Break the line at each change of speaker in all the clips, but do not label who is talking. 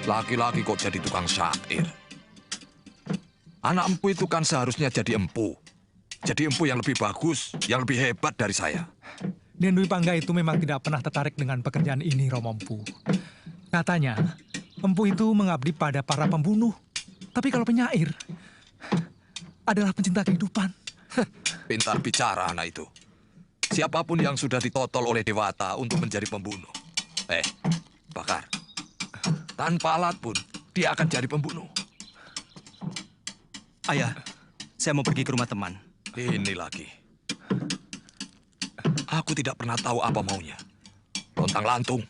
Laki-laki kok jadi tukang syair. Anak empu itu kan seharusnya jadi empu. Jadi empu yang lebih bagus, yang lebih hebat dari saya.
Den Dwi Pangga itu memang tidak pernah tertarik dengan pekerjaan ini, Romo Empu. Katanya, empu itu mengabdi pada para pembunuh. Tapi kalau penyair adalah pencinta kehidupan.
Pintar bicara anak itu. Siapapun yang sudah ditotol oleh Dewata untuk menjadi pembunuh. Bakar. Tanpa alat pun, dia akan jadi pembunuh.
Ayah, saya mau pergi ke rumah teman.
Ini lagi. Aku tidak pernah tahu apa maunya. Lontang-lantung.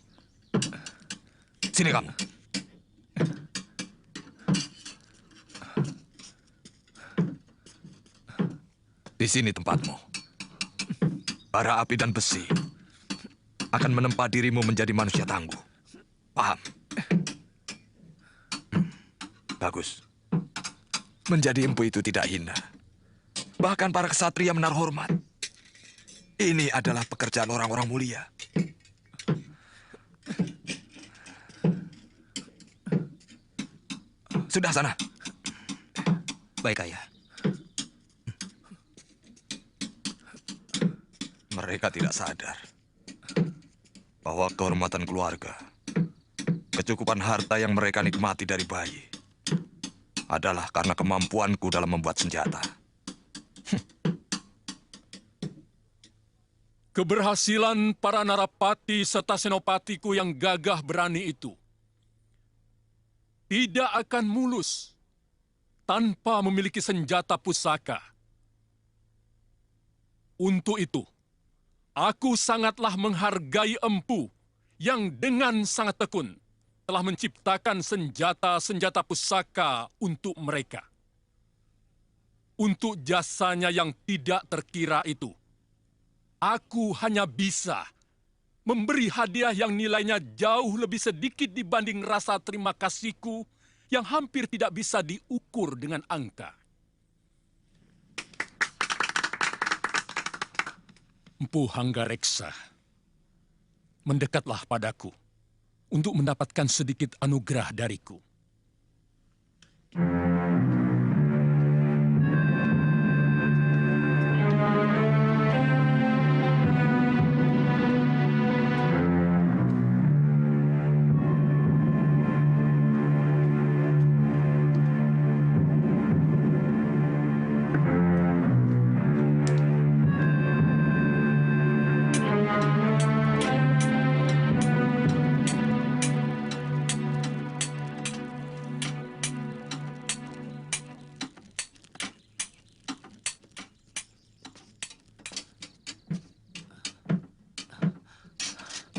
Sini kamu. Di sini tempatmu. Bara api dan besi akan menempa dirimu menjadi manusia tangguh. Paham? Bagus. Menjadi empu itu tidak hina. Bahkan para kesatria menaruh hormat. Ini adalah pekerjaan orang-orang mulia. Sudah sana.
Baik, Ayah.
Mereka tidak sadar bahwa kehormatan keluarga, kecukupan harta yang mereka nikmati dari bayi, adalah karena kemampuanku dalam membuat senjata.
Keberhasilan para narapati serta senopatiku yang gagah berani itu tidak akan mulus tanpa memiliki senjata pusaka. Untuk itu, aku sangatlah menghargai empu yang dengan sangat tekun telah menciptakan senjata-senjata pusaka untuk mereka. Untuk jasanya yang tidak terkira itu, aku hanya bisa memberi hadiah yang nilainya jauh lebih sedikit dibanding rasa terima kasihku yang hampir tidak bisa diukur dengan angka. Empu Hanggareksa, mendekatlah padaku untuk mendapatkan sedikit anugerah dariku.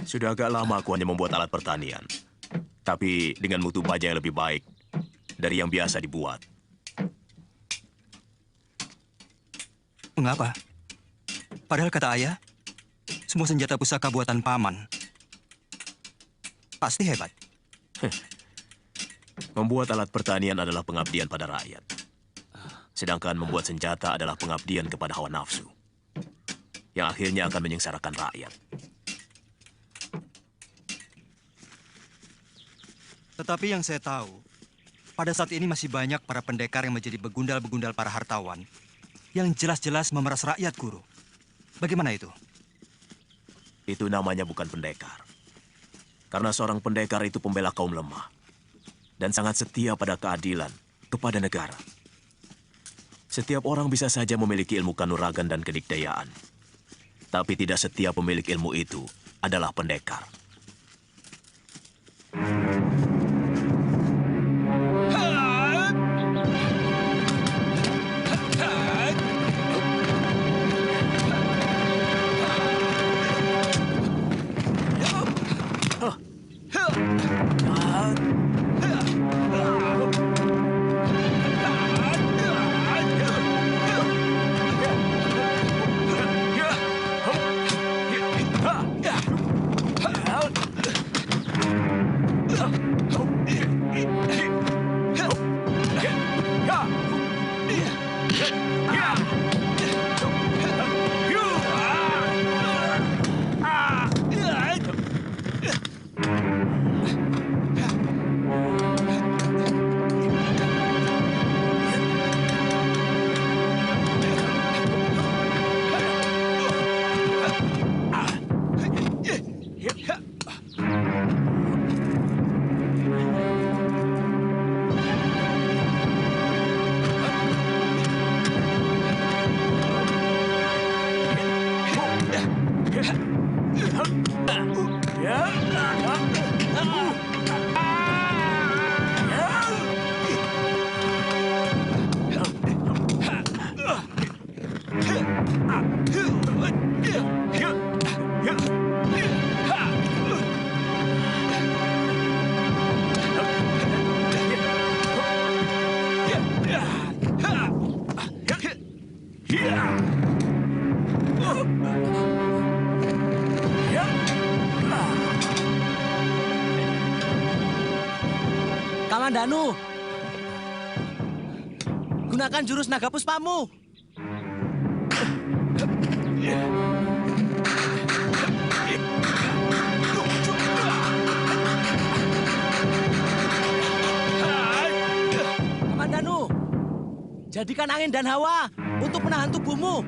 Sudah agak lama aku hanya membuat alat pertanian. Tapi dengan mutu baja yang lebih baik dari yang biasa dibuat.
Mengapa? Padahal kata Ayah, semua senjata pusaka buatan paman pasti hebat.
Membuat alat pertanian adalah pengabdian pada rakyat. Sedangkan membuat senjata adalah pengabdian kepada hawa nafsu. Yang akhirnya akan menyengsarakan rakyat.
Tetapi yang saya tahu, pada saat ini masih banyak para pendekar yang menjadi begundal-begundal para hartawan yang jelas-jelas memeras rakyat, Guru. Bagaimana itu?
Itu namanya bukan pendekar. Karena seorang pendekar itu pembela kaum lemah. Dan sangat setia pada keadilan, kepada negara. Setiap orang bisa saja memiliki ilmu kanuragan dan kedikdayaan. Tapi tidak setiap pemilik ilmu itu adalah pendekar.
Kamandanu, gunakan jurus naga puspamu. Kamandanu, jadikan angin dan hawa untuk menahan tubuhmu.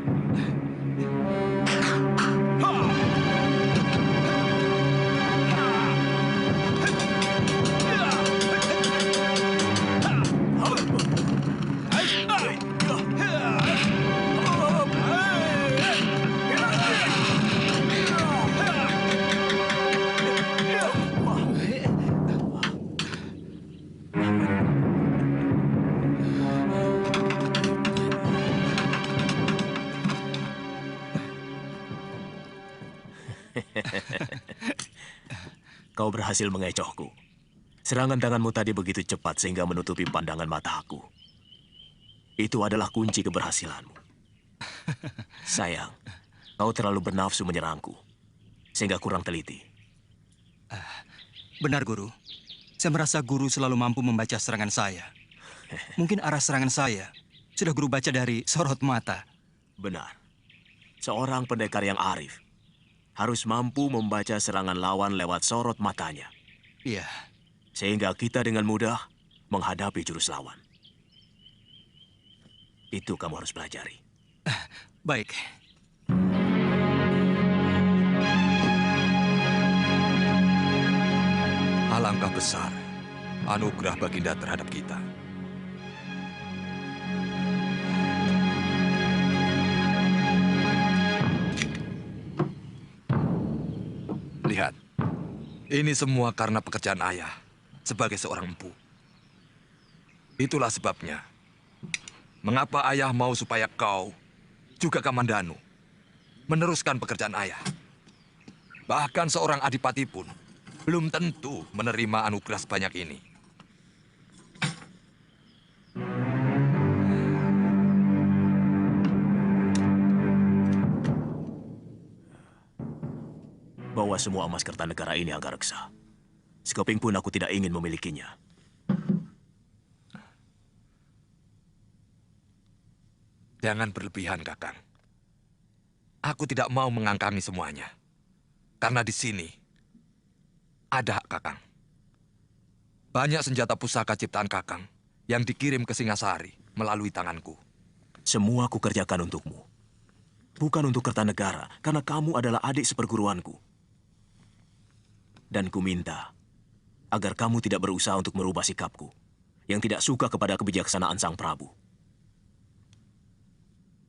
Kau berhasil mengecohku. Serangan tanganmu tadi begitu cepat sehingga menutupi pandangan mataku. Itu adalah kunci keberhasilanmu. Sayang, kau terlalu bernafsu menyerangku, sehingga kurang teliti.
Benar, Guru. Saya merasa Guru selalu mampu membaca serangan saya. Mungkin arah serangan saya sudah Guru baca dari sorot mata.
Benar. Seorang pendekar yang arif harus mampu membaca serangan lawan lewat sorot matanya.
Iya.
Sehingga kita dengan mudah menghadapi jurus lawan. Itu kamu harus pelajari.
Baik.
Alangkah besar anugerah Baginda terhadap kita. Lihat, ini semua karena pekerjaan ayah sebagai seorang empu. Itulah sebabnya, mengapa ayah mau supaya kau, juga Kamandanu, meneruskan pekerjaan ayah. Bahkan seorang adipati pun belum tentu menerima anugerah sebanyak ini.
Bawa semua emas Kertanegara ini, Anggareksa. Sekeping pun aku tidak ingin memilikinya.
Jangan berlebihan, Kakang. Aku tidak mau mengangkangi semuanya. Karena di sini ada hak Kakang. Banyak senjata pusaka ciptaan Kakang yang dikirim ke Singasari melalui tanganku.
Semua aku kerjakan untukmu. Bukan untuk Kertanegara, karena kamu adalah adik seperguruanku. Dan ku minta agar kamu tidak berusaha untuk merubah sikapku yang tidak suka kepada kebijaksanaan Sang Prabu.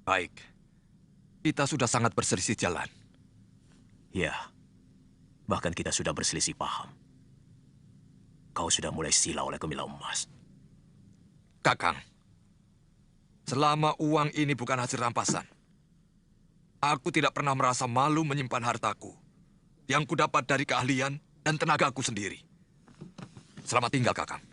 Baik, kita sudah sangat berselisih jalan.
Ya, bahkan kita sudah berselisih paham. Kau sudah mulai silau oleh Gemilang Emas.
Kakang, selama uang ini bukan hasil rampasan, aku tidak pernah merasa malu menyimpan hartaku yang kudapat dari keahlian dan tenagaku sendiri. Selamat tinggal, Kakang.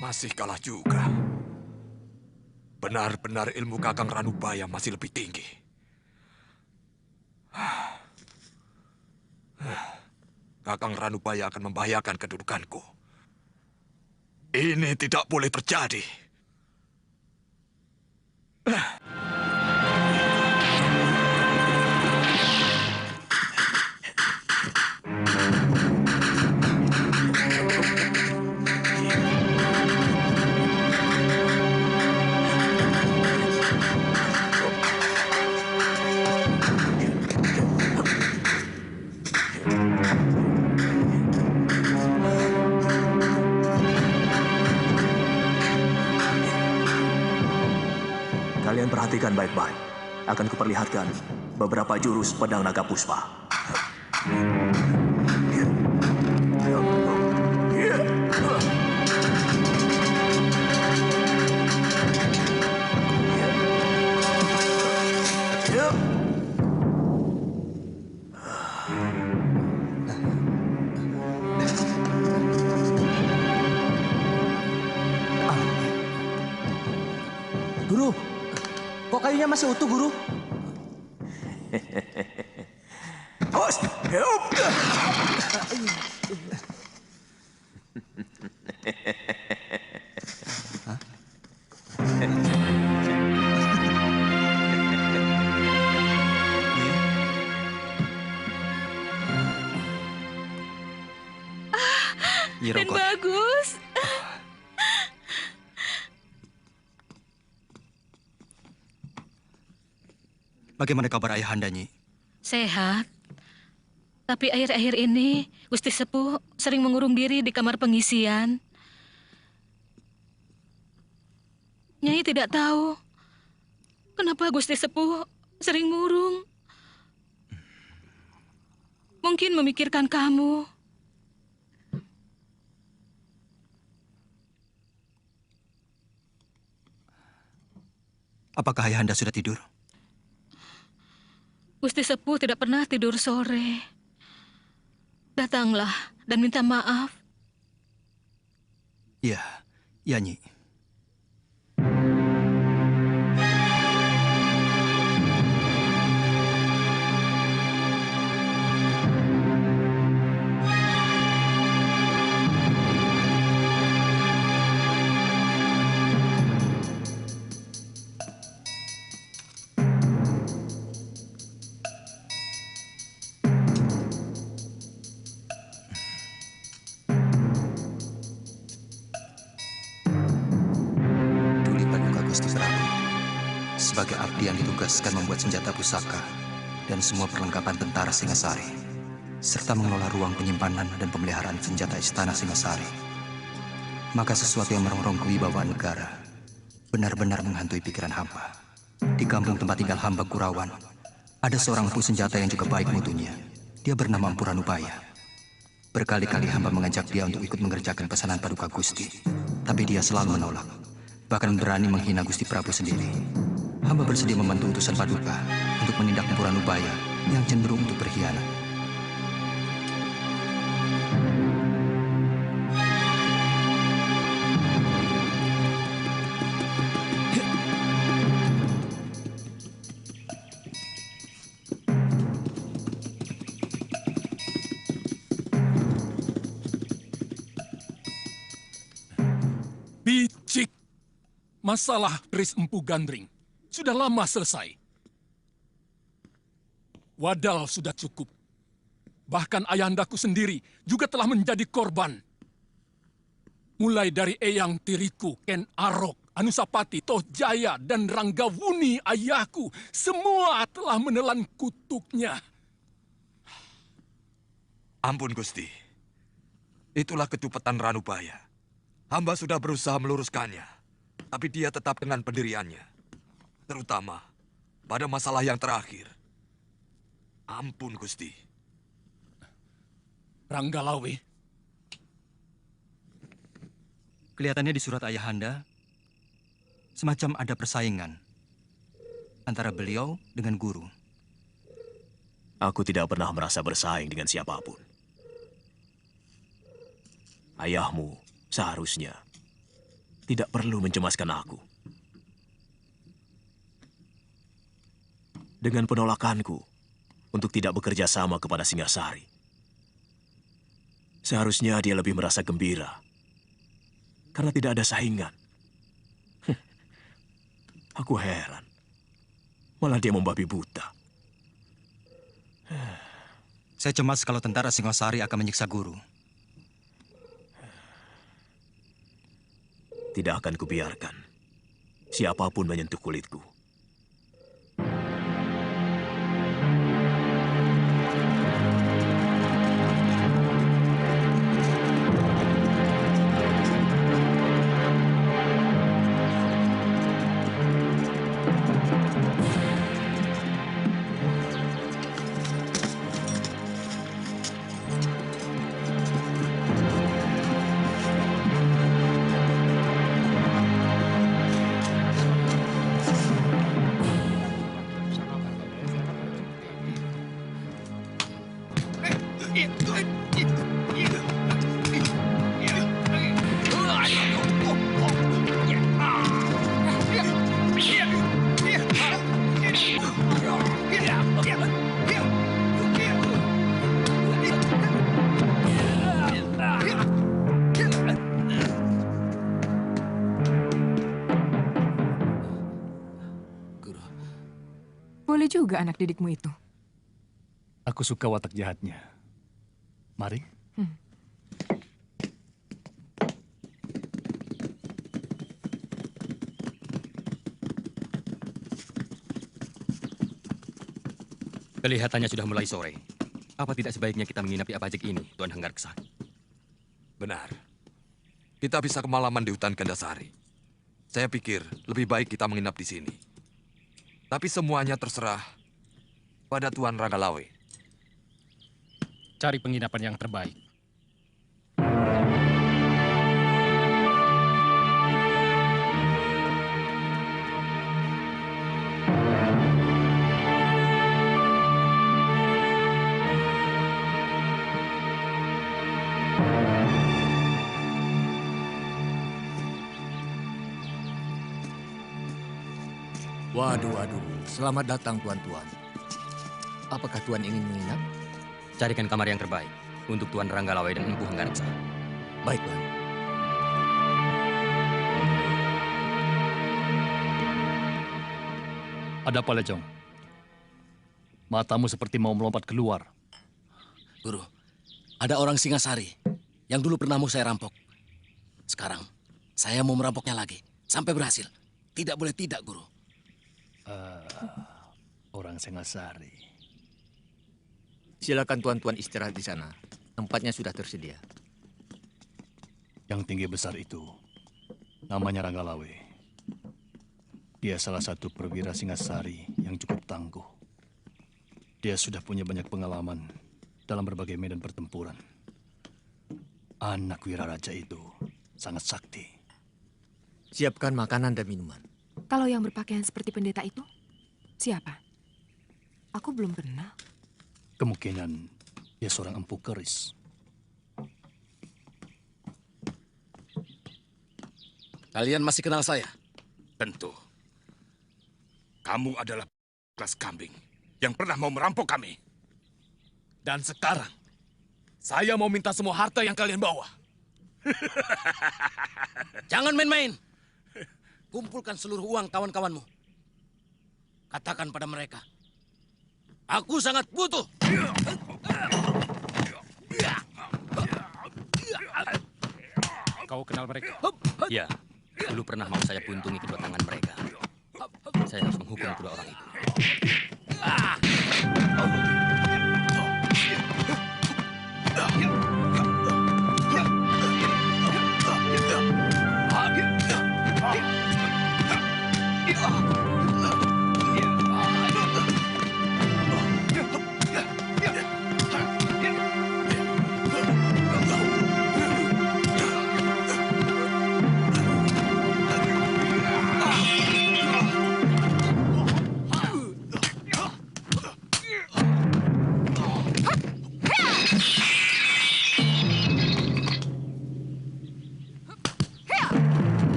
Masih kalah juga. Benar-benar ilmu Kakang Ranubaya masih lebih tinggi. Kakang Ranubaya akan membahayakan kedudukanku. Ini tidak boleh terjadi.
Perhatikan baik-baik. Akan kuperlihatkan beberapa jurus pedang naga puspa.
Guru, kok kayunya masih utuh, Guru?
Awas! Help!
Nyi
Dan
Ronggot,
bagus.
bagaimana kabar Ayahanda, Nyi?
Sehat. Tapi akhir-akhir ini Gusti Sepuh sering mengurung diri di kamar pengisian. Nyai tidak tahu kenapa Gusti Sepuh sering murung. Mungkin memikirkan kamu.
Apakah Ayahanda sudah tidur?
Gusti Sepuh tidak pernah tidur sore. Datanglah dan minta maaf.
Iya, iya, Nyi. Duli Paduka Gusti Prabu, sebagai abdi yang ditugaskan membuat senjata pusaka dan semua perlengkapan tentara Singasari, serta mengelola ruang penyimpanan dan pemeliharaan senjata istana Singasari. Maka sesuatu yang merongrong kewibawaan negara benar-benar menghantui pikiran hamba. Di kampung tempat tinggal hamba Kurawan, ada seorang empu senjata yang juga baik mutunya. Dia bernama Empu Ranubaya. Berkali-kali hamba mengajak dia untuk ikut mengerjakan pesanan Paduka Gusti, tapi dia selalu menolak. Bahkan berani menghina Gusti Prabu sendiri. Hamba bersedia membantu utusan Paduka untuk menindak Empu Ranubaya yang cenderung untuk berkhianat.
Bicik. Masalah keris Empu Gandring sudah lama selesai. Wadal sudah cukup. Bahkan ayahandaku sendiri juga telah menjadi korban. Mulai dari Eyang Tiriku, Ken Arok, Anusapati, Toh Jaya, dan Ranggawuni ayahku, semua telah menelan kutuknya.
Ampun, Gusti. Itulah ketupetan Ranubaya. Hamba sudah berusaha meluruskannya, tapi dia tetap dengan pendiriannya. Terutama pada masalah yang terakhir. Ampun, Gusti.
Ranggalawe,
Kelihatannya di surat Ayahanda, semacam ada persaingan antara beliau dengan guru.
Aku tidak pernah merasa bersaing dengan siapapun. Ayahmu seharusnya tidak perlu mencemaskan aku. Dengan penolakanku untuk tidak bekerja sama kepada Singasari, seharusnya dia lebih merasa gembira karena tidak ada saingan. Aku heran, malah dia membabi buta.
Saya cemas kalau tentara Singosari akan menyiksa guru.
Tidak akan kubiarkan siapapun menyentuh kulitku.
Boleh juga anak didikmu itu.
Aku suka watak jahatnya. Mari.
Kelihatannya sudah mulai sore. Apa tidak sebaiknya kita menginap di Apajek ini, Tuan Hanggarksa?
Benar. Kita bisa kemalaman di hutan Gandasari. Saya pikir lebih baik kita menginap di sini. Tapi semuanya terserah pada Tuan Ranggalawe.
Cari penginapan yang terbaik.
Waduh, selamat datang tuan-tuan. Apakah tuan ingin menginap?
Carikan kamar yang terbaik untuk Tuan Ranggalawe dan Empu Hanggarksa.
Baik, tuan.
Ada apa, Lejong? Matamu seperti mau melompat keluar.
Guru, ada orang Singasari yang dulu pernah mau saya rampok. Sekarang, saya mau merampoknya lagi. Sampai berhasil. Tidak boleh tidak, Guru.
Orang Singasari.
Silakan tuan-tuan istirahat di sana. Tempatnya sudah tersedia.
Yang tinggi besar itu, namanya Ranggalawe. Dia salah satu perwira Singasari yang cukup tangguh. Dia sudah punya banyak pengalaman dalam berbagai medan pertempuran. Anak Wiraraja itu sangat sakti.
Siapkan makanan dan minuman.
Kalau yang berpakaian seperti pendeta itu, siapa? Aku belum kenal.
Kemungkinan dia seorang empu keris.
Kalian masih kenal saya?
Tentu. Kamu adalah kelas kambing yang pernah mau merampok kami.
Dan sekarang, saya mau minta semua harta yang kalian bawa. Jangan main-main. Kumpulkan seluruh uang kawan-kawanmu. Katakan pada mereka, aku sangat butuh.
Kau kenal mereka? Ya, dulu pernah mau saya buntungi kedua tangan mereka. Saya harus menghukum kedua orang itu.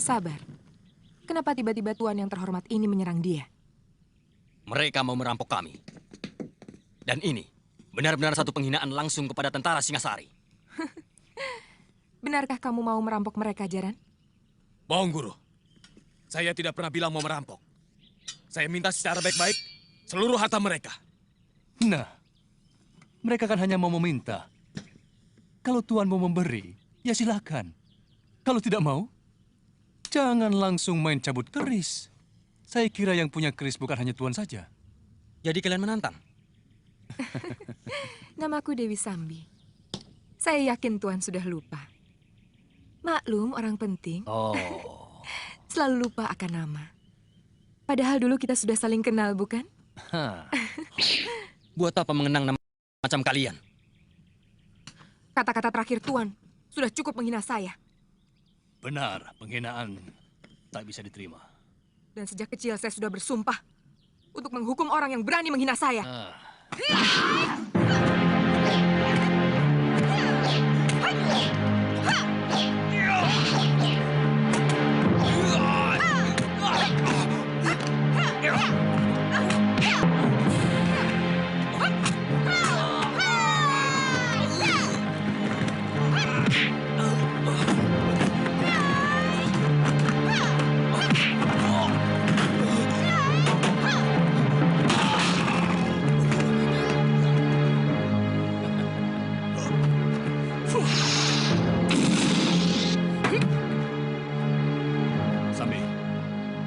Sabar. Kenapa tiba-tiba tuan yang terhormat ini menyerang dia?
Mereka mau merampok kami. Dan ini benar-benar satu penghinaan langsung kepada tentara Singasari.
Benarkah kamu mau merampok mereka, Jaran?
Bohong, Guru. Saya tidak pernah bilang mau merampok. Saya minta secara baik-baik seluruh harta mereka.
Nah, mereka kan hanya mau meminta. Kalau tuan mau memberi, ya silakan. Kalau tidak mau, jangan langsung main cabut keris. Saya kira yang punya keris bukan hanya tuan saja.
Jadi kalian menantang?
Namaku Dewi Sambi. Saya yakin tuan sudah lupa. Maklum, orang penting selalu lupa akan nama. Padahal dulu kita sudah saling kenal, bukan?
Buat apa mengenang nama macam kalian?
Kata-kata terakhir tuan sudah cukup menghina saya.
Benar, penghinaan tak bisa diterima.
Dan sejak kecil saya sudah bersumpah untuk menghukum orang yang berani menghina saya.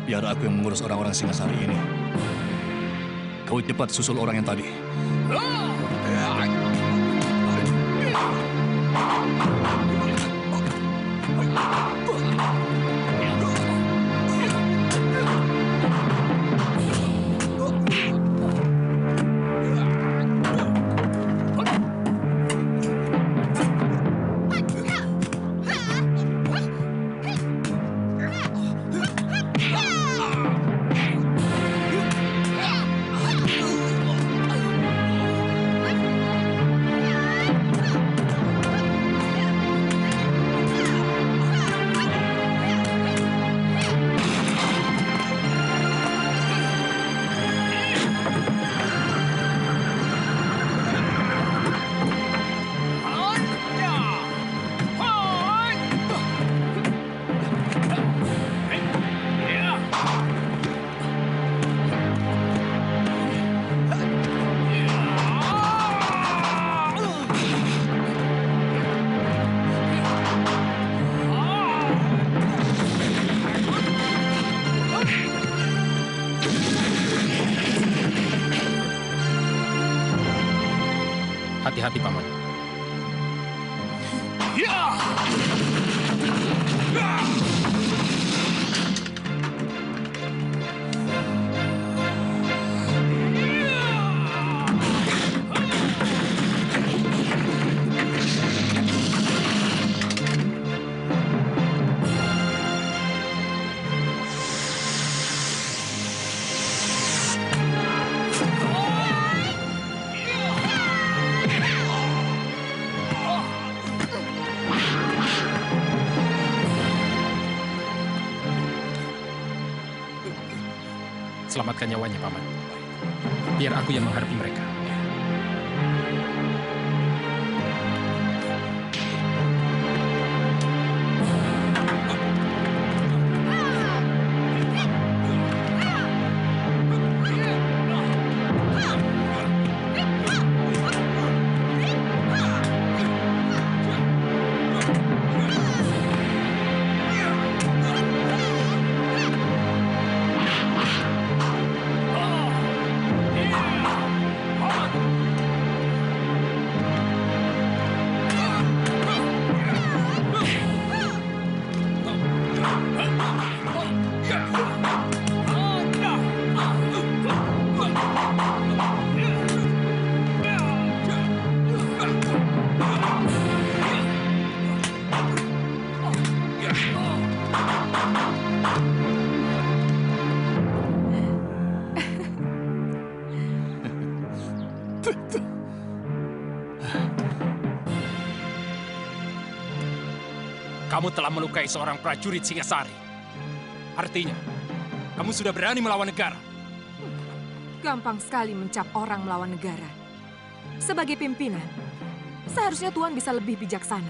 Biar aku yang mengurus orang-orang Singasari ini. Kau cepat susul orang yang tadi.
Hati-hati, Paman. Selamatkan nyawanya, Paman. Biar aku yang menghadapi mereka. Kamu telah melukai seorang prajurit Singasari. Artinya, kamu sudah berani melawan negara.
Gampang sekali mencap orang melawan negara. Sebagai pimpinan, seharusnya Tuan bisa lebih bijaksana.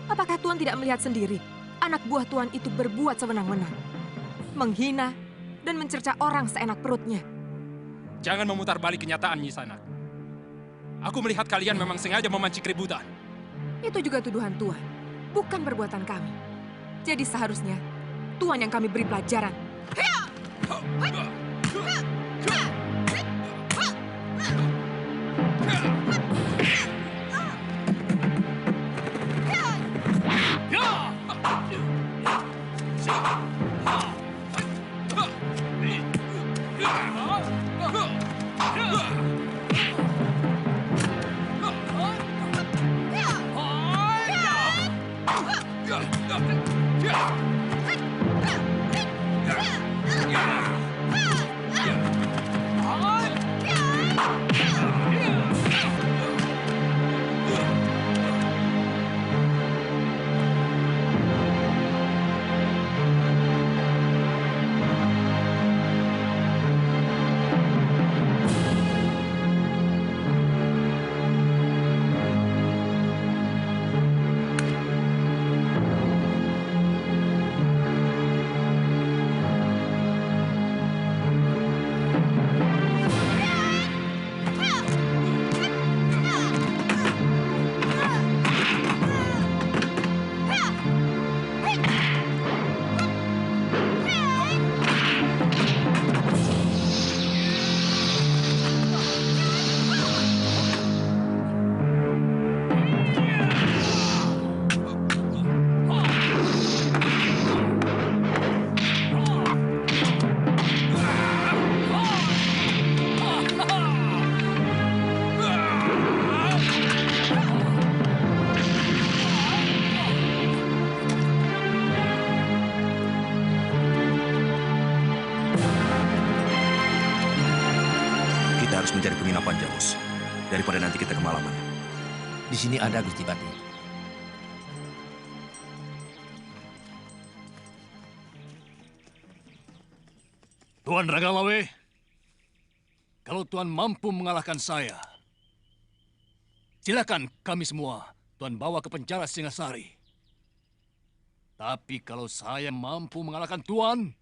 Apakah Tuan tidak melihat sendiri anak buah Tuan itu berbuat sewenang-wenang? Menghina dan mencerca orang seenak perutnya.
Jangan memutar balik kenyataan, Nyi Sanak. Aku melihat kalian memang sengaja memancing keributan.
Itu juga tuduhan Tuan, bukan perbuatan kami. Jadi seharusnya Tuan yang kami beri pelajaran.
Yeah.
harus mencari penginapan, Jamus. Daripada nanti kita kemalaman.
Di sini ada, Gusti Pati.
Tuan Ranggalawe, kalau Tuan mampu mengalahkan saya, silakan kami semua Tuan bawa ke penjara Singasari. Tapi kalau saya mampu mengalahkan Tuan,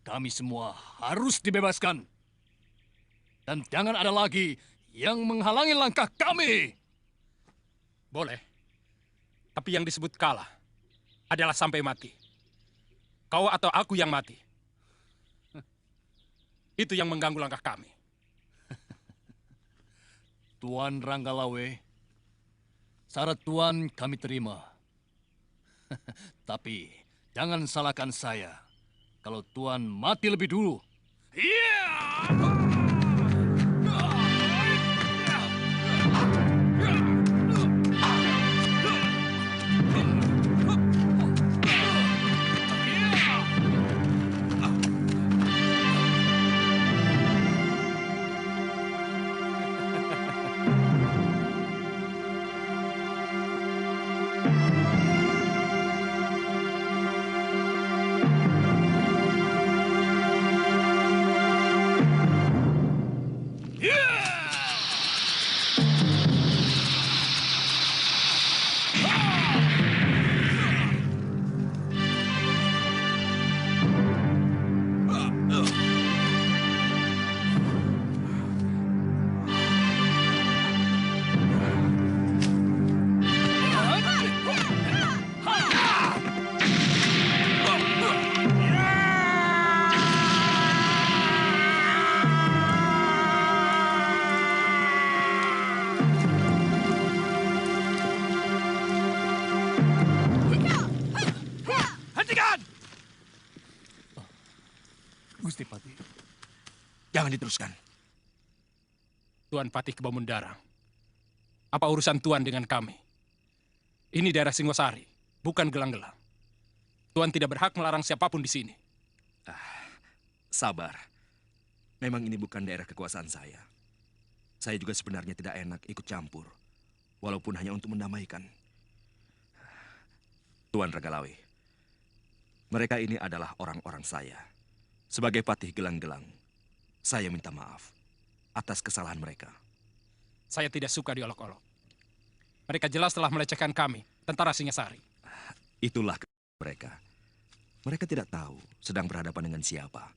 kami semua harus dibebaskan. Dan jangan ada lagi yang menghalangi langkah kami.
Boleh. Tapi yang disebut kalah adalah sampai mati. Kau atau aku yang mati. Itu yang mengganggu langkah kami.
Tuan Ranggalawe, syarat Tuan kami terima. Tapi jangan salahkan saya kalau Tuan mati lebih dulu.
Gusti Patih, jangan diteruskan.
Tuan Patih Kebawamundara, apa urusan Tuan dengan kami? Ini daerah Singosari, bukan Gelang-Gelang. Tuan tidak berhak melarang siapapun di sini.
Sabar. Memang ini bukan daerah kekuasaan saya. Saya juga sebenarnya tidak enak ikut campur. Walaupun hanya untuk mendamaikan. Tuan Ranggalawe, mereka ini adalah orang-orang saya. Sebagai Patih Gelang-Gelang, saya minta maaf atas kesalahan mereka.
Saya tidak suka diolok-olok. Mereka jelas telah melecehkan kami, tentara Singasari.
Itulah mereka. Mereka tidak tahu sedang berhadapan dengan siapa.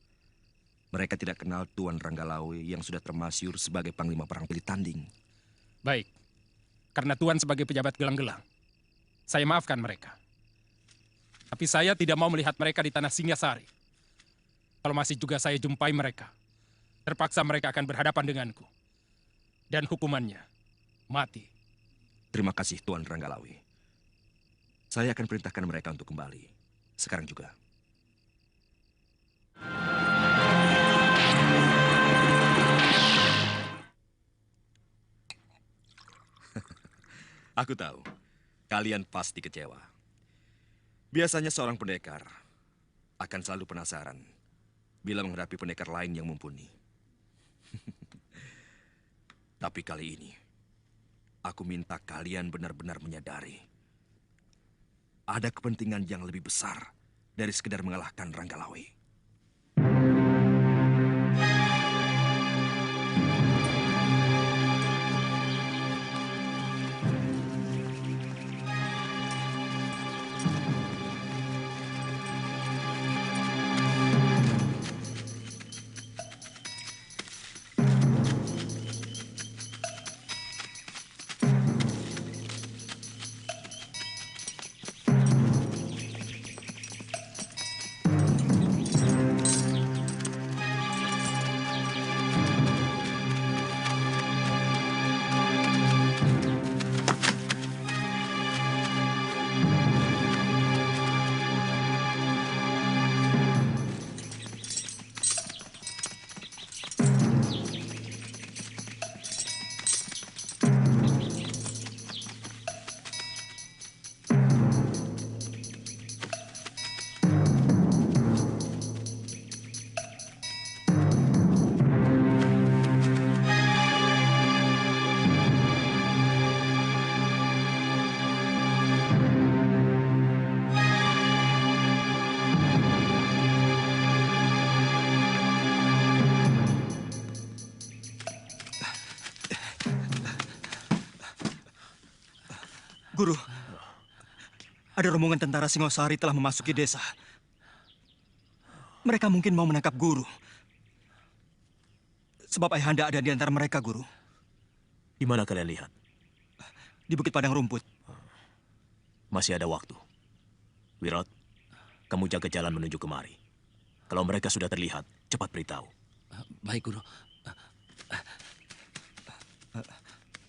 Mereka tidak kenal Tuan Ranggalawe yang sudah termasyur sebagai Panglima Perang Pilih Tanding.
Baik, karena Tuan sebagai pejabat Gelang-Gelang, saya maafkan mereka. Tapi saya tidak mau melihat mereka di tanah Singasari. Kalau masih juga saya jumpai mereka, terpaksa mereka akan berhadapan denganku. Dan hukumannya, mati.
Terima kasih Tuan Ranggalawe. Saya akan perintahkan mereka untuk kembali. Sekarang juga. Aku tahu, kalian pasti kecewa. Biasanya seorang pendekar akan selalu penasaran bila menghadapi pendekar lain yang mumpuni. Tapi kali ini, aku minta kalian benar-benar menyadari ada kepentingan yang lebih besar dari sekedar mengalahkan Ranggalawe.
Guru, ada rombongan tentara Singosari telah memasuki desa. Mereka mungkin mau menangkap Guru. Sebab Ayahanda ada di antara mereka, Guru.
Di mana kalian lihat?
Di Bukit Padang Rumput.
Masih ada waktu. Wirot, kamu jaga jalan menuju kemari. Kalau mereka sudah terlihat, cepat beritahu.
Baik, Guru.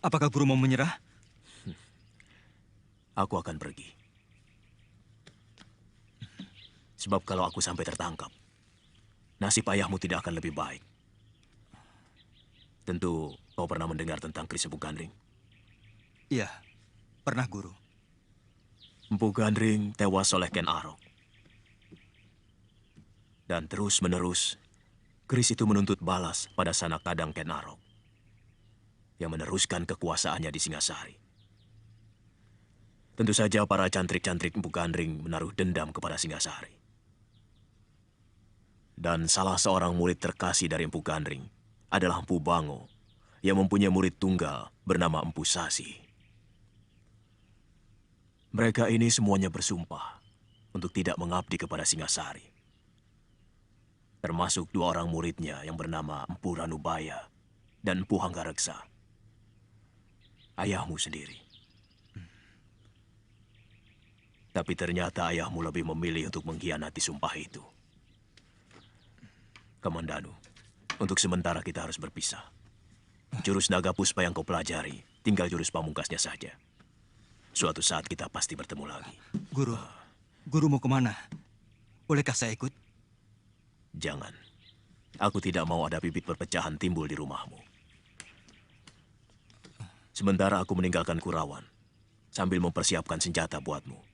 Apakah Guru mau menyerah?
Aku akan pergi. Sebab kalau aku sampai tertangkap, nasib ayahmu tidak akan lebih baik. Tentu kau pernah mendengar tentang Kris Empu Gandring?
Iya, pernah, Guru.
Empu Gandring tewas oleh Ken Arok. Dan terus-menerus, Kris itu menuntut balas pada sanak kadang Ken Arok yang meneruskan kekuasaannya di Singasari. Tentu saja para cantrik-cantrik Empu Gandring menaruh dendam kepada Singasari. Dan salah seorang murid terkasih dari Empu Gandring adalah Empu Bango yang mempunyai murid tunggal bernama Empu Sasi. Mereka ini semuanya bersumpah untuk tidak mengabdi kepada Singasari. Termasuk dua orang muridnya yang bernama Empu Ranubaya dan Empu Hanggareksa. Ayahmu sendiri. Tapi ternyata ayahmu lebih memilih untuk mengkhianati sumpah itu. Kamandanu, untuk sementara kita harus berpisah. Jurus naga puspa yang kau pelajari, tinggal jurus pamungkasnya saja. Suatu saat kita pasti bertemu lagi.
Guru mau kemana? Bolehkah saya ikut?
Jangan. Aku tidak mau ada bibit perpecahan timbul di rumahmu. Sementara aku meninggalkan Kurawan, sambil mempersiapkan senjata buatmu.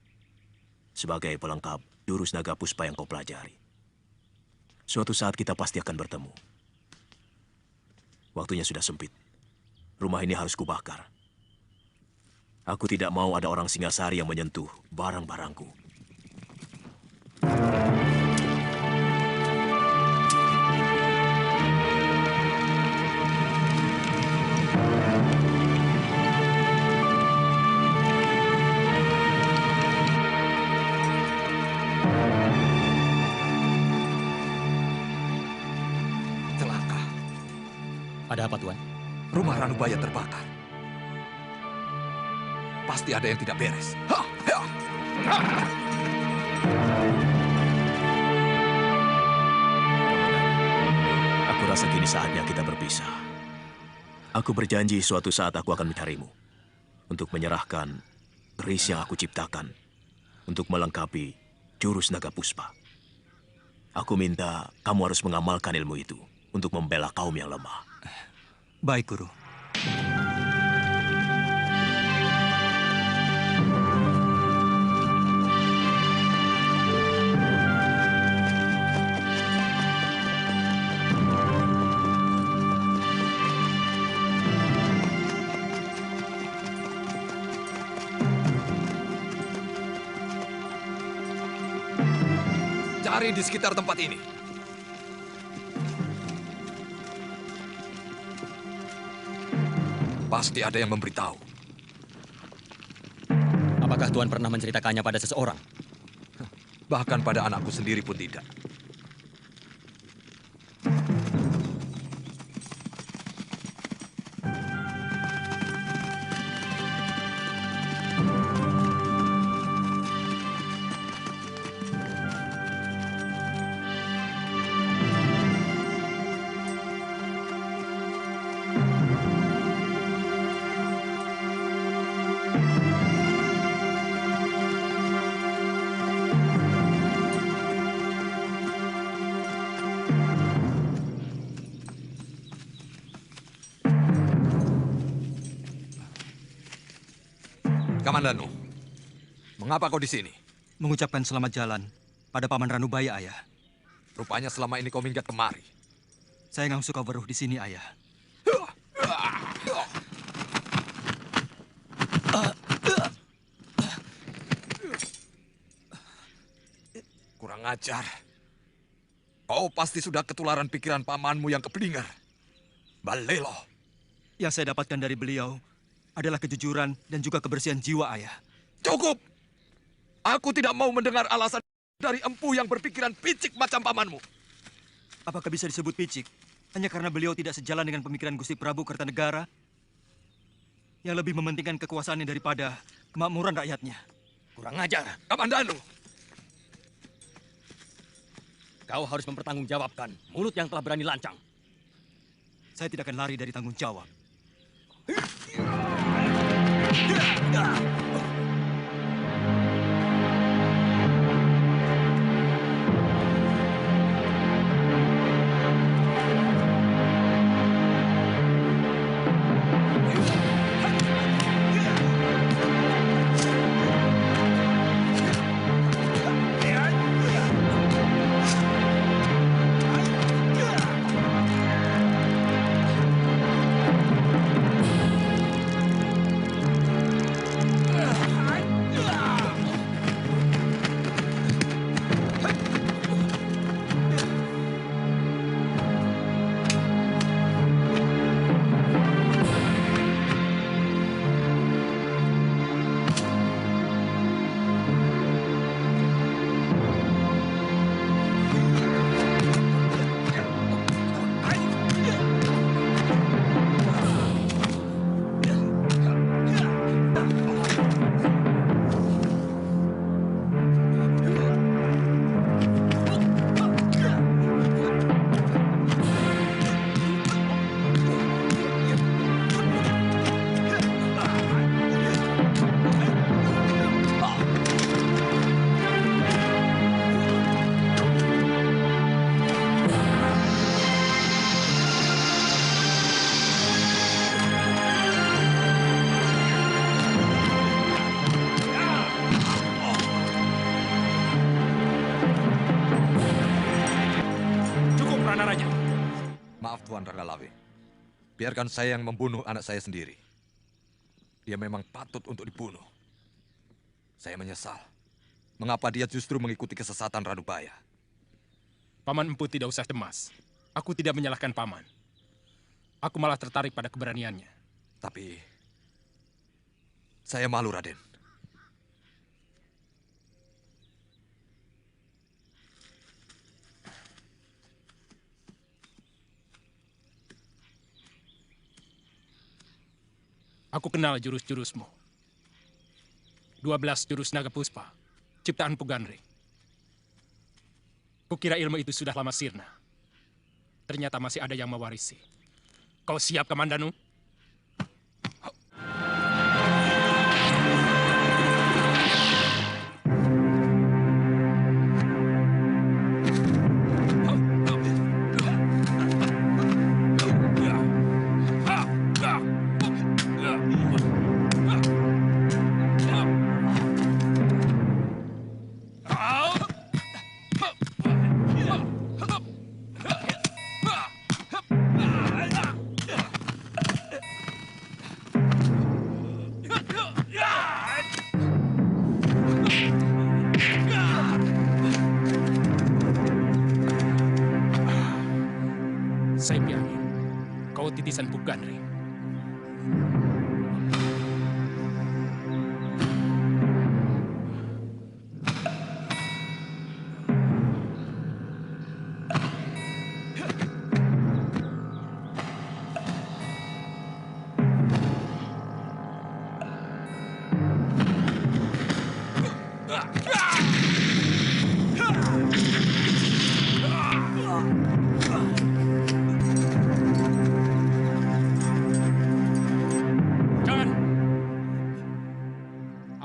Sebagai pelengkap jurus naga puspa yang kau pelajari. Suatu saat kita pasti akan bertemu. Waktunya sudah sempit. Rumah ini harus kubakar. Aku tidak mau ada orang Singasari yang menyentuh barang-barangku.
Ada apa, Tuan?
Rumah Ranubaya terbakar. Pasti ada yang tidak beres.
Aku rasa kini saatnya kita berpisah. Aku berjanji suatu saat aku akan mencarimu. Untuk menyerahkan keris yang aku ciptakan. Untuk melengkapi jurus naga puspa. Aku minta kamu harus mengamalkan ilmu itu. Untuk membela kaum yang lemah.
Baik, Guru.
Cari di sekitar tempat ini. Pasti ada yang memberitahu.
Apakah Tuan pernah menceritakannya pada seseorang?
Bahkan pada anakku sendiri pun tidak. Kamandanu, mengapa kau di sini?
Mengucapkan selamat jalan pada Paman Ranubaya, Ayah.
Rupanya selama ini kau minggat kemari.
Saya nggak suka beruh di sini, Ayah.
Kurang ajar. Kau pasti sudah ketularan pikiran pamanmu yang keblinger. Balelo.
Yang saya dapatkan dari beliau adalah kejujuran dan juga kebersihan jiwa, Ayah.
Cukup! Aku tidak mau mendengar alasan dari empu yang berpikiran picik macam pamanmu.
Apakah bisa disebut picik? Hanya karena beliau tidak sejalan dengan pemikiran Gusti Prabu Kertanegara yang lebih mementingkan kekuasaannya daripada kemakmuran rakyatnya.
Kurang ajar.
Kamandanu!
Kau harus mempertanggungjawabkan mulut yang telah berani lancang.
Saya tidak akan lari dari tanggung jawab.
Maaf Tuan Ranggalawe. Biarkan saya yang membunuh anak saya sendiri. Dia memang patut untuk dibunuh. Saya menyesal. Mengapa dia justru mengikuti kesesatan Ranubaya?
Paman Empu tidak usah cemas. Aku tidak menyalahkan Paman. Aku malah tertarik pada keberaniannya.
Tapi saya malu, Raden.
Aku kenal jurus-jurusmu. 12 jurus naga puspa, ciptaan Pugandri. Kukira ilmu itu sudah lama sirna. Ternyata masih ada yang mewarisi. Kau siap, Kamandanu? Saya yakin kau titisan Pugandri.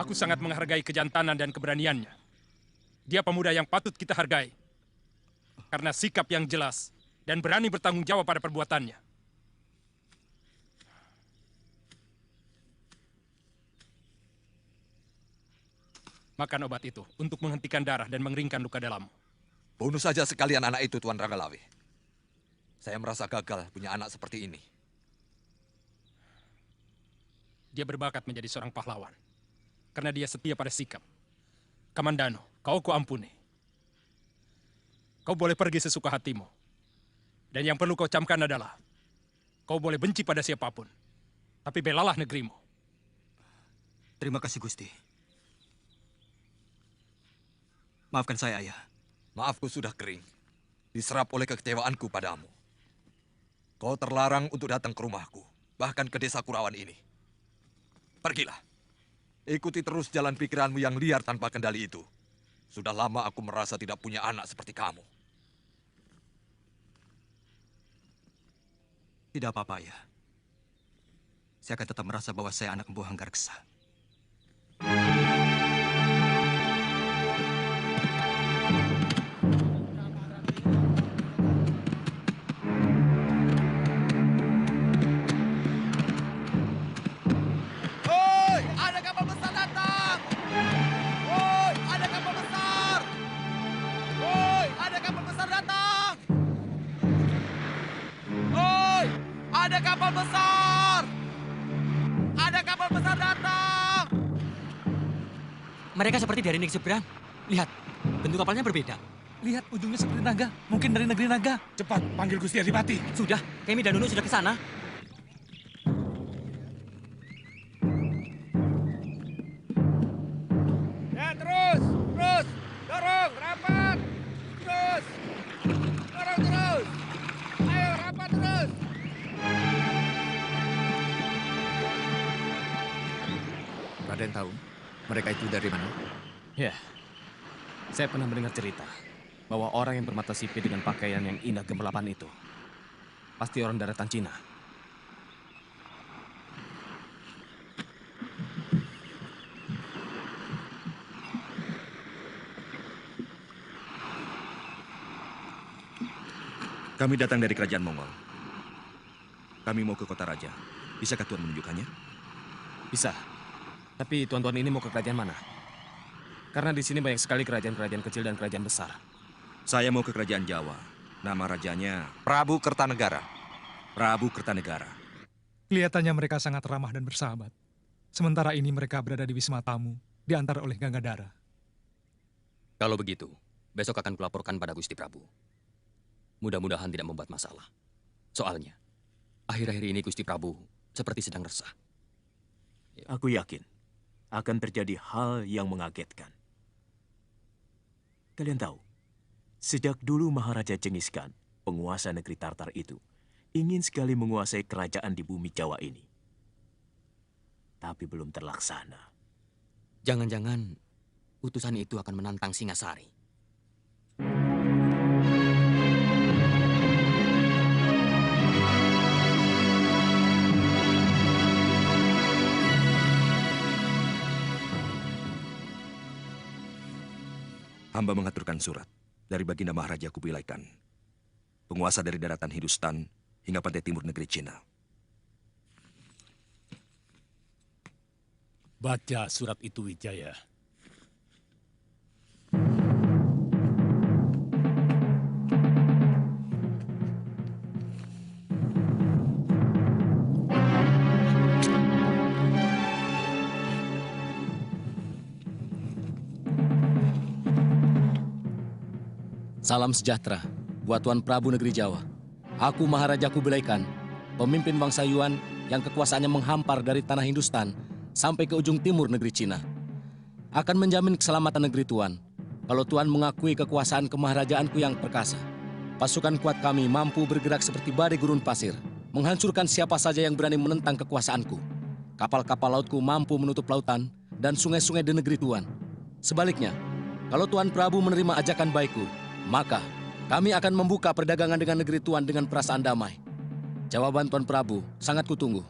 Aku sangat menghargai kejantanan dan keberaniannya. Dia pemuda yang patut kita hargai. Karena sikap yang jelas dan berani bertanggung jawab pada perbuatannya. Makan obat itu untuk menghentikan darah dan mengeringkan luka dalammu.
Bunuh saja sekalian anak itu, Tuan Ranggalawe. Saya merasa gagal punya anak seperti ini.
Dia berbakat menjadi seorang pahlawan. Karena dia setia pada sikap. Kamandanu, kau kuampuni. Kau boleh pergi sesuka hatimu. Dan yang perlu kau camkan adalah, kau boleh benci pada siapapun. Tapi belalah negerimu.
Terima kasih, Gusti. Maafkan saya, Ayah.
Maafku sudah kering, diserap oleh kekecewaanku padamu. Kau terlarang untuk datang ke rumahku, bahkan ke desa Kurawan ini. Pergilah. Ikuti terus jalan pikiranmu yang liar tanpa kendali itu. Sudah lama aku merasa tidak punya anak seperti kamu.
Tidak apa-apa, Ayah. Saya akan tetap merasa bahwa saya anak Empu Hanggareksa.
Hoi, ada kapal besar datang! Hoi, ada kapal besar! Hoi, ada kapal besar datang! Hoi, ada kapal besar! Ada kapal besar datang!
Mereka seperti dari negeri seberang. Lihat, bentuk kapalnya berbeda.
Lihat ujungnya seperti naga. Mungkin dari negeri naga.
Cepat, panggil Gusti Adipati.
Sudah, Kemi dan Nunu sudah ke sana.
Ya, terus. Dorong, rapat. Terus. Dorong terus. Ayo, rapat terus.
Raden tahu mereka itu dari mana?
Ya, saya pernah mendengar cerita bahwa orang yang bermata sipit dengan pakaian yang indah gemerlapan itu pasti orang daratan Cina.
Kami datang dari kerajaan Mongol. Kami mau ke kota raja. Bisakah Tuan menunjukkannya?
Bisa. Tapi tuan-tuan ini mau ke kerajaan mana? Karena di sini banyak sekali kerajaan-kerajaan kecil dan kerajaan besar.
Saya mau ke kerajaan Jawa. Nama rajanya
Prabu Kertanegara.
Prabu Kertanegara.
Kelihatannya mereka sangat ramah dan bersahabat. Sementara ini mereka berada di Wisma Tamu, diantar oleh Gangadhara.
Kalau begitu, besok akan kulaporkan pada Gusti Prabu. Mudah-mudahan tidak membuat masalah. Soalnya, akhir-akhir ini Gusti Prabu seperti sedang resah.
Aku yakin akan terjadi hal yang mengagetkan. Kalian tahu, sejak dulu Maharaja Genghis Khan, penguasa negeri Tartar itu, ingin sekali menguasai kerajaan di bumi Jawa ini. Tapi belum terlaksana.
Jangan-jangan utusan itu akan menantang Singasari.
Hamba mengaturkan surat dari Baginda Maharaja Kubilai Khan, penguasa dari daratan Hindustan hingga pantai timur negeri Cina.
Baca surat itu, Wijaya.
Salam sejahtera buat Tuan Prabu Negeri Jawa. Aku Maharaja Kubilai Khan, pemimpin bangsa Yuan yang kekuasaannya menghampar dari tanah Hindustan sampai ke ujung timur negeri Cina. Akan menjamin keselamatan negeri Tuan kalau Tuan mengakui kekuasaan kemaharajaanku yang perkasa. Pasukan kuat kami mampu bergerak seperti badai gurun pasir, menghancurkan siapa saja yang berani menentang kekuasaanku. Kapal-kapal lautku mampu menutup lautan dan sungai-sungai di negeri Tuan. Sebaliknya, kalau Tuan Prabu menerima ajakan baikku, maka kami akan membuka perdagangan dengan negeri Tuan dengan perasaan damai. Jawaban Tuan Prabu sangat kutunggu.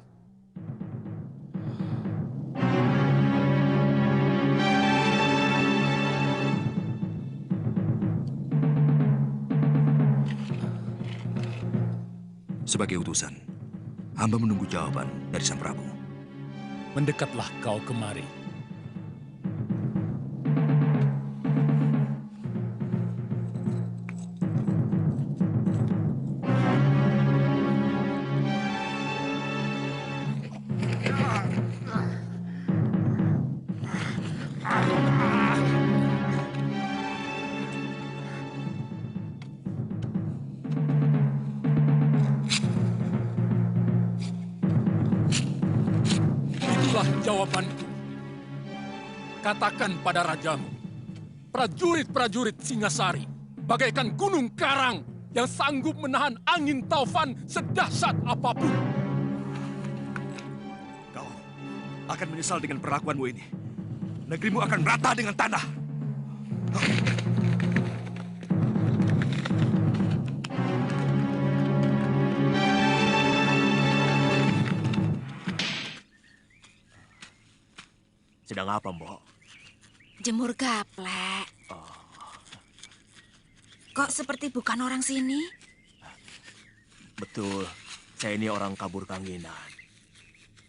Sebagai utusan, hamba menunggu jawaban dari Sang Prabu.
Mendekatlah kau kemari. Itulah jawabanku. Katakan pada rajamu prajurit-prajurit Singasari bagaikan gunung karang yang sanggup menahan angin taufan sedahsyat apapun.
Kau akan menyesal dengan perlakuanmu ini. Negerimu akan merata dengan tanah.
Sedang apa, Mbok?
Jemur gaplek. Kok seperti bukan orang sini?
Betul, saya ini orang kabur kangenan.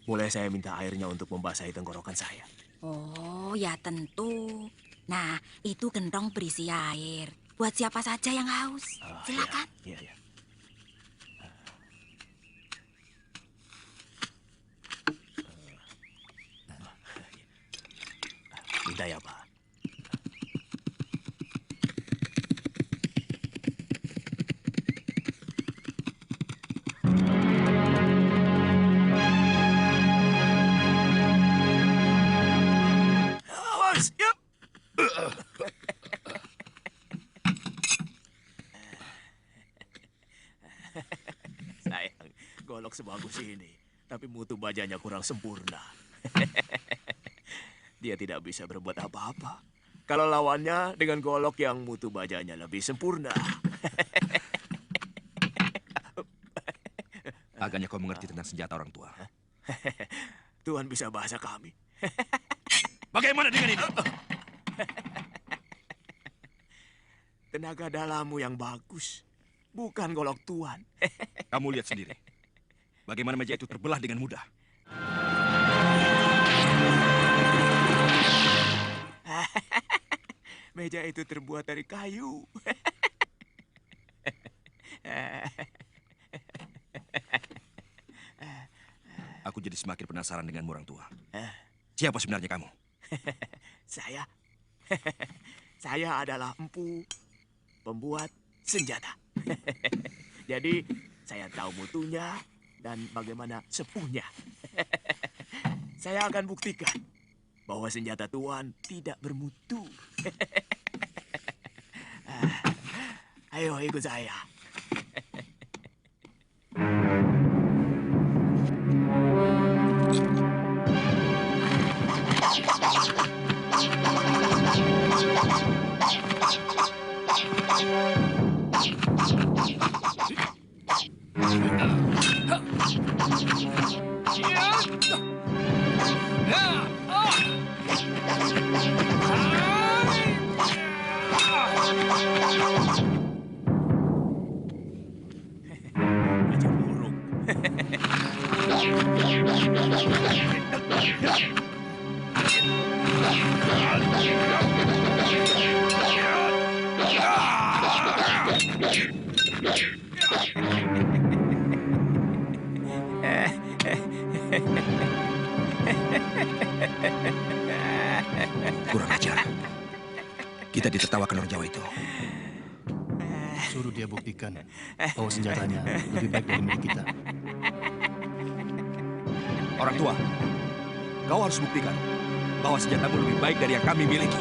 Boleh saya minta airnya untuk membasahi tenggorokan saya?
Oh, ya tentu. Nah, itu gentong berisi air. Buat siapa saja yang haus. Silakan.
Iya, iya. Minta ya, Pak. Awas, ya. Sayang, golok sebagus ini, tapi mutu bajanya kurang sempurna. Dia tidak bisa berbuat apa-apa. Kalau lawannya dengan golok yang mutu bajanya lebih sempurna.
Agaknya kau mengerti tentang senjata orang tua.
Tuhan bisa bahasa kami.
Bagaimana dengan ini?
Tenaga dalammu yang bagus, bukan golok Tuhan.
Kamu lihat sendiri. Bagaimana meja itu terbelah dengan mudah.
Meja itu terbuat dari kayu.
Aku jadi semakin penasaran denganmu orang tua. Siapa sebenarnya kamu?
Saya? Saya adalah empu, pembuat senjata. Jadi saya tahu mutunya dan bagaimana sepuhnya. Saya akan buktikan bahwa senjata Tuhan tidak bermutu. Ayo ikut saya.
Kurang ajar. Kita ditertawakan orang Jawa itu.
Suruh dia buktikan bahwa senjatanya lebih baik dari milik kita.
Orang tua, kau harus buktikan bahwa senjatamu lebih baik dari yang kami miliki.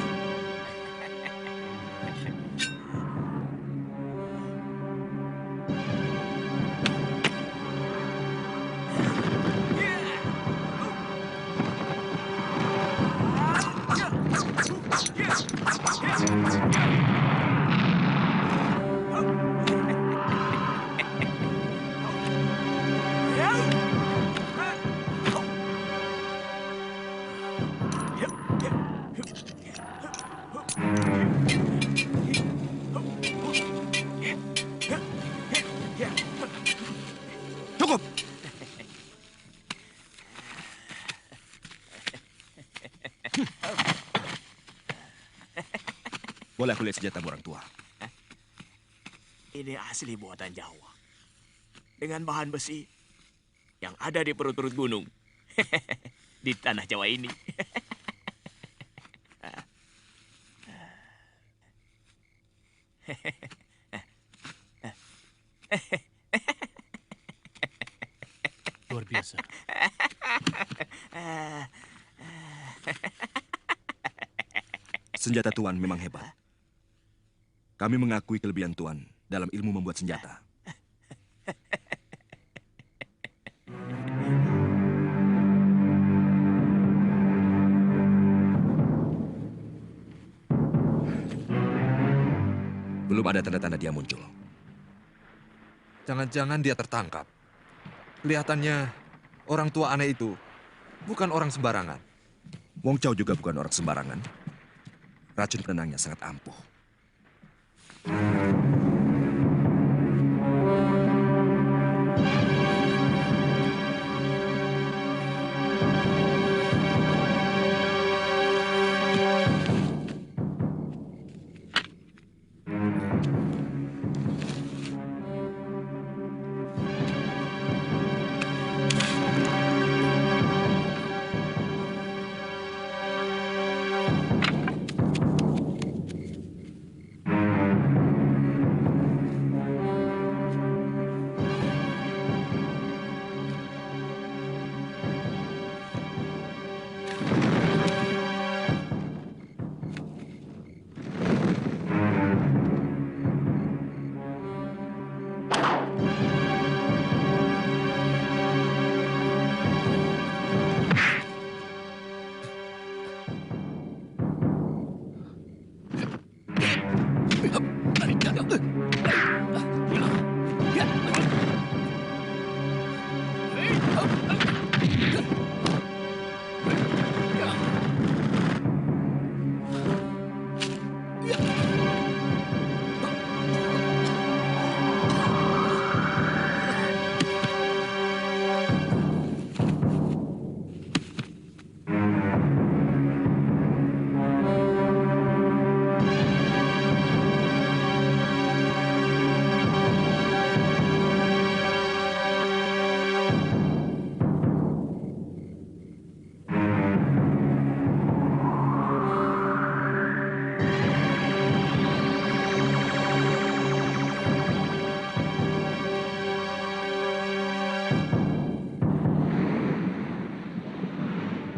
Cukup!
Boleh aku lihat senjatamu orang tua?
Ini asli buatan Jawa. Dengan bahan besi yang ada di perut-perut gunung. Di tanah Jawa ini.
Luar biasa.
senjata Tuan memang hebat. Kami mengakui kelebihan Tuan dalam ilmu membuat senjata. Belum ada tanda-tanda dia muncul.
Jangan-jangan dia tertangkap. Kelihatannya orang tua aneh itu bukan orang sembarangan.
Wong Chow juga bukan orang sembarangan. Racun penenangnya sangat ampuh.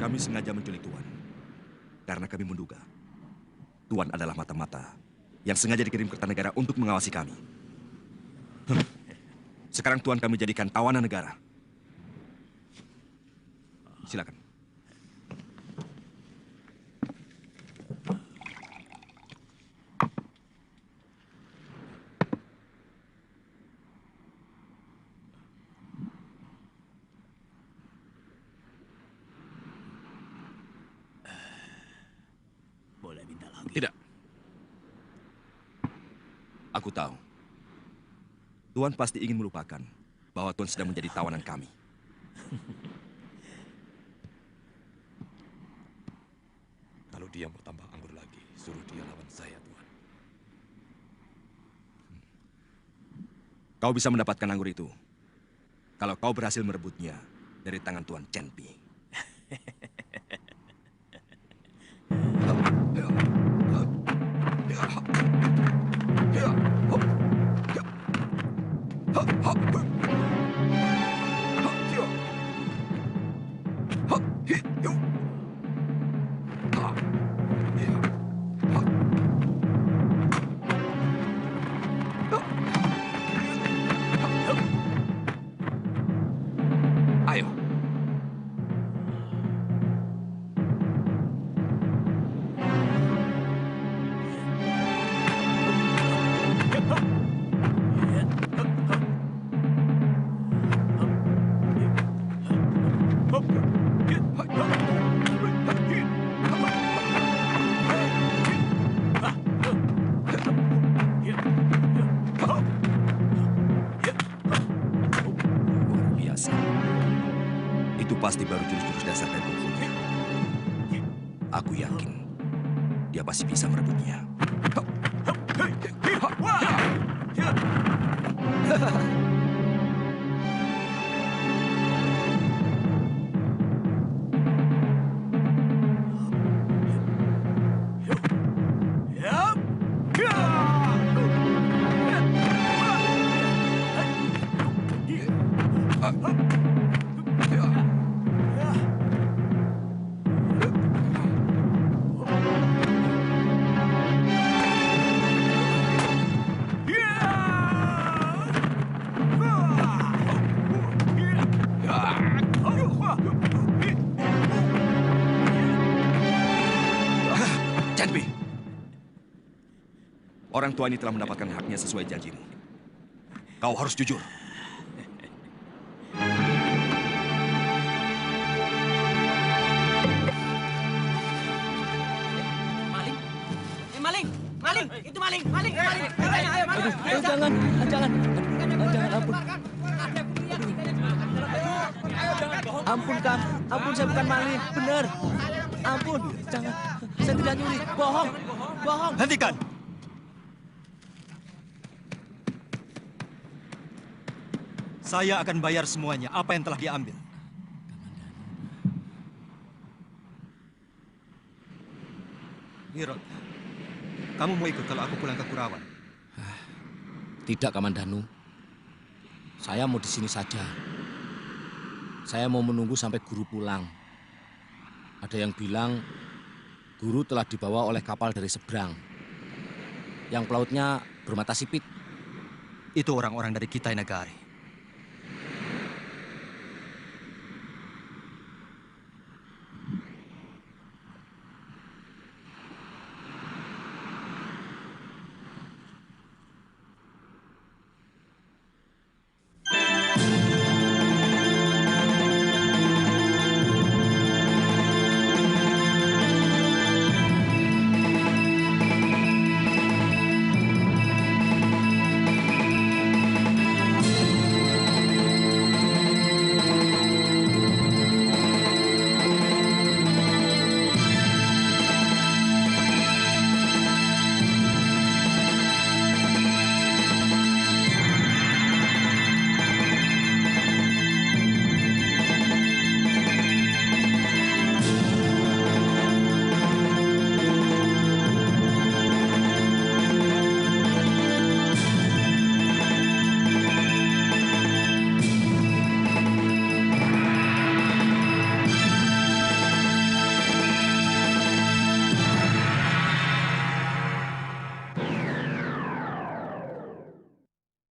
Kami sengaja menculik Tuan, karena kami menduga Tuan adalah mata-mata yang sengaja dikirim ke Kertanegara untuk mengawasi kami. Sekarang Tuan kami jadikan tawanan negara. Silakan.
Tidak.
Aku tahu. Tuan pasti ingin melupakan bahwa Tuan sedang menjadi tawanan kami.
Kalau dia mau tambah anggur lagi, suruh dia lawan saya, Tuan.
Kau bisa mendapatkan anggur itu kalau kau berhasil merebutnya dari tangan Tuan Chen Pi.
Ayo.
Biasa. Itu pasti baru jurus-jurus dasar dari kungfu. Aku yakin dia pasti bisa merebutnya. Orang tua ini telah mendapatkan haknya sesuai janjimu. Kau harus jujur.
Maling, itu maling. Ayo, maling.
Jangan, ampun. Ampun, Kang. Ampun, saya bukan maling. Benar. Ampun, jangan. Saya tidak nyuri. Bohong.
Hentikan! Saya akan bayar semuanya, apa yang telah diambil. Wirot, kamu mau ikut kalau aku pulang ke Kurawan?
Tidak, Kamandanu. Saya mau di sini saja. Saya mau menunggu sampai guru pulang. Ada yang bilang guru telah dibawa oleh kapal dari seberang. Yang pelautnya bermata sipit.
Itu orang-orang dari Kitai Nagari.